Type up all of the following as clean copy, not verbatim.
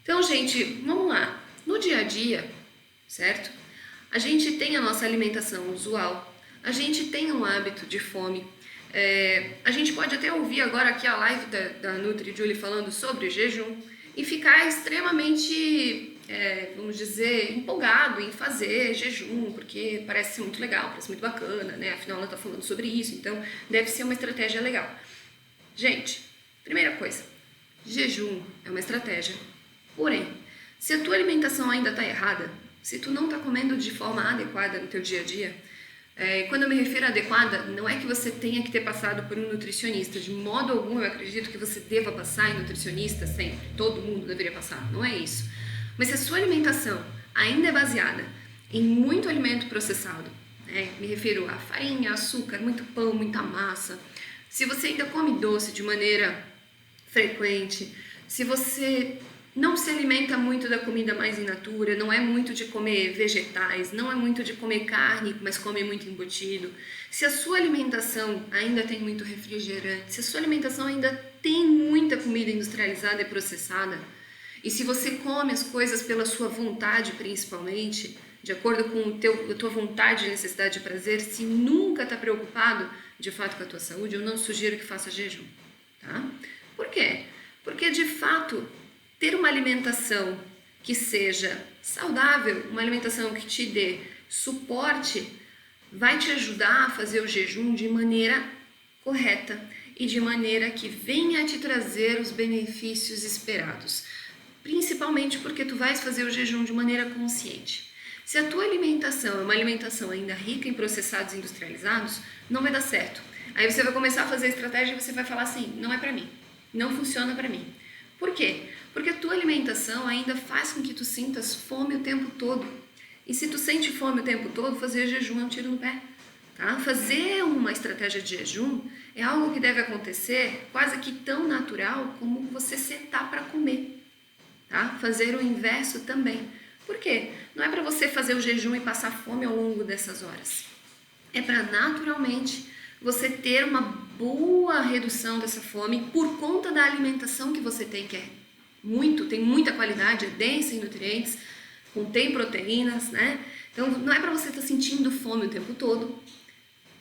Então, gente, vamos lá. No dia a dia, certo? A gente tem a nossa alimentação usual, a gente tem um hábito de fome. A gente pode até ouvir agora aqui a live da Nutri Julie falando sobre jejum e ficar extremamente, vamos dizer, empolgado em fazer jejum, porque parece ser muito legal, parece muito bacana, né? Afinal, ela está falando sobre isso, então deve ser uma estratégia legal. Gente, primeira coisa, jejum é uma estratégia. Porém, se a tua alimentação ainda está errada, se tu não está comendo de forma adequada no teu dia a dia, quando eu me refiro a adequada, não é que você tenha que ter passado por um nutricionista. De modo algum, eu acredito que você deva passar em nutricionista sempre. Todo mundo deveria passar, não é isso. Mas se a sua alimentação ainda é baseada em muito alimento processado, me refiro a farinha, açúcar, muito pão, muita massa, se você ainda come doce de maneira frequente, se você não se alimenta muito da comida mais in natura, não é muito de comer vegetais, não é muito de comer carne, mas come muito embutido. Se a sua alimentação ainda tem muito refrigerante, se a sua alimentação ainda tem muita comida industrializada e processada, e se você come as coisas pela sua vontade principalmente, de acordo com a tua vontade, necessidade e prazer, se nunca está preocupado de fato com a tua saúde, eu não sugiro que faça jejum, tá? Por quê? Porque de fato ter uma alimentação que seja saudável, uma alimentação que te dê suporte, vai te ajudar a fazer o jejum de maneira correta e de maneira que venha te trazer os benefícios esperados. Principalmente porque tu vais fazer o jejum de maneira consciente. Se a tua alimentação é uma alimentação ainda rica em processados industrializados, não vai dar certo. Aí você vai começar a fazer a estratégia e você vai falar assim, não é pra mim, não funciona pra mim. Por quê? Porque a tua alimentação ainda faz com que tu sintas fome o tempo todo. E se tu sente fome o tempo todo, fazer jejum é um tiro no pé. Tá? Fazer uma estratégia de jejum é algo que deve acontecer quase que tão natural como você sentar para comer. Tá? Fazer o inverso também. Por quê? Não é para você fazer o jejum e passar fome ao longo dessas horas. É para naturalmente você ter uma boa redução dessa fome por conta da alimentação que você tem, que tem muita qualidade, é densa em nutrientes, contém proteínas, né? Então não é para você estar sentindo fome o tempo todo.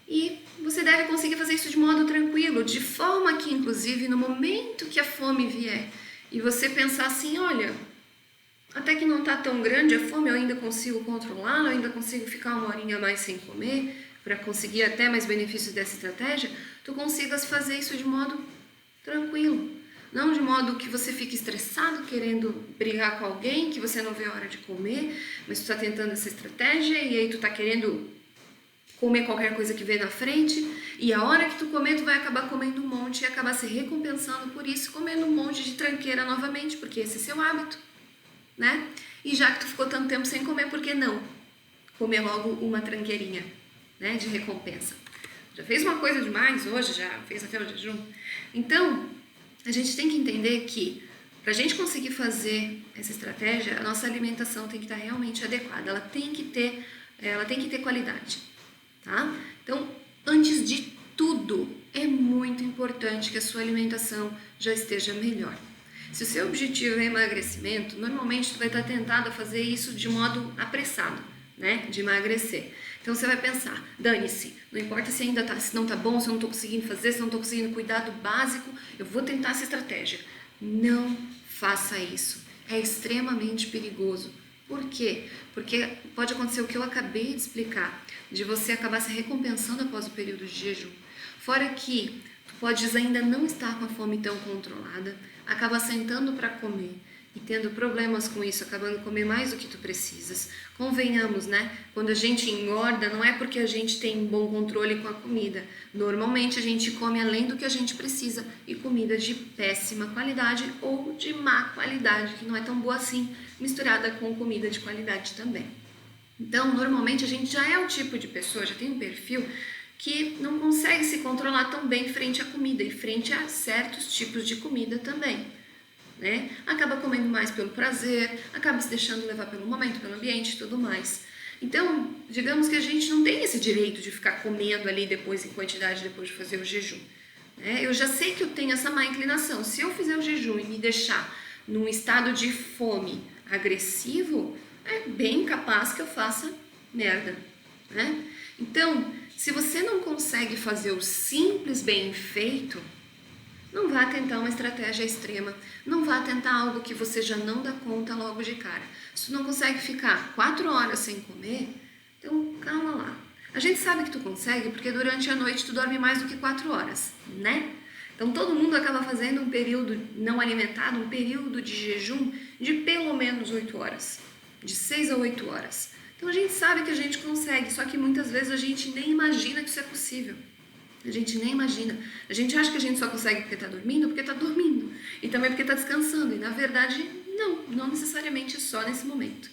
E você deve conseguir fazer isso de modo tranquilo, de forma que, inclusive, no momento que a fome vier e você pensar assim, olha, até que não está tão grande a fome, eu ainda consigo controlar, eu ainda consigo ficar uma horinha a mais sem comer, para conseguir até mais benefícios dessa estratégia, tu consigas fazer isso de modo tranquilo. Não de modo que você fique estressado, querendo brigar com alguém, que você não vê a hora de comer, mas tu está tentando essa estratégia e aí tu está querendo comer qualquer coisa que vê na frente, e a hora que tu comer, tu vai acabar comendo um monte e acabar se recompensando por isso, comendo um monte de tranqueira novamente, porque esse é seu hábito, né? E já que tu ficou tanto tempo sem comer, por que não comer logo uma tranqueirinha, né, de recompensa? Já fez uma coisa demais hoje, já fez até o jejum. Então, a gente tem que entender que para a gente conseguir fazer essa estratégia, a nossa alimentação tem que estar realmente adequada, ela tem que ter qualidade, tá? Então, antes de tudo, é muito importante que a sua alimentação já esteja melhor. Se o seu objetivo é emagrecimento, normalmente tu vai estar tentado a fazer isso de modo apressado, né? De emagrecer. Então você vai pensar, dane-se, não importa se ainda se não tá bom, se eu não tô conseguindo fazer, se eu não tô conseguindo cuidar do básico, eu vou tentar essa estratégia. Não faça isso. É extremamente perigoso. Por quê? Porque pode acontecer o que eu acabei de explicar, de você acabar se recompensando após o período de jejum. Fora que tu podes ainda não estar com a fome tão controlada, acaba sentando para comer e tendo problemas com isso, acabando de comer mais do que tu precisas. Convenhamos, né? Quando a gente engorda, não é porque a gente tem um bom controle com a comida. Normalmente a gente come além do que a gente precisa e comida de péssima qualidade ou de má qualidade, que não é tão boa assim, misturada com comida de qualidade também. Então, normalmente a gente já é o tipo de pessoa, já tem um perfil que não consegue se controlar tão bem frente à comida e frente a certos tipos de comida também. Né? Acaba comendo mais pelo prazer, acaba se deixando levar pelo momento, pelo ambiente e tudo mais. Então, digamos que a gente não tem esse direito de ficar comendo ali depois em quantidade, depois de fazer o jejum. Né? Eu já sei que eu tenho essa má inclinação. Se eu fizer o jejum e me deixar num estado de fome agressivo, é bem capaz que eu faça merda, né? Então, se você não consegue fazer o simples bem feito, não vá tentar uma estratégia extrema, não vá tentar algo que você já não dá conta logo de cara. Se tu não consegue ficar 4 horas sem comer, então calma lá. A gente sabe que tu consegue porque durante a noite tu dorme mais do que 4 horas, né? Então todo mundo acaba fazendo um período não alimentado, um período de jejum de pelo menos 8 horas, de 6 a 8 horas. Então a gente sabe que a gente consegue, só que muitas vezes a gente nem imagina que isso é possível. A gente nem imagina. A gente acha que a gente só consegue porque está dormindo, porque está dormindo. E também porque está descansando. E na verdade, não necessariamente só nesse momento.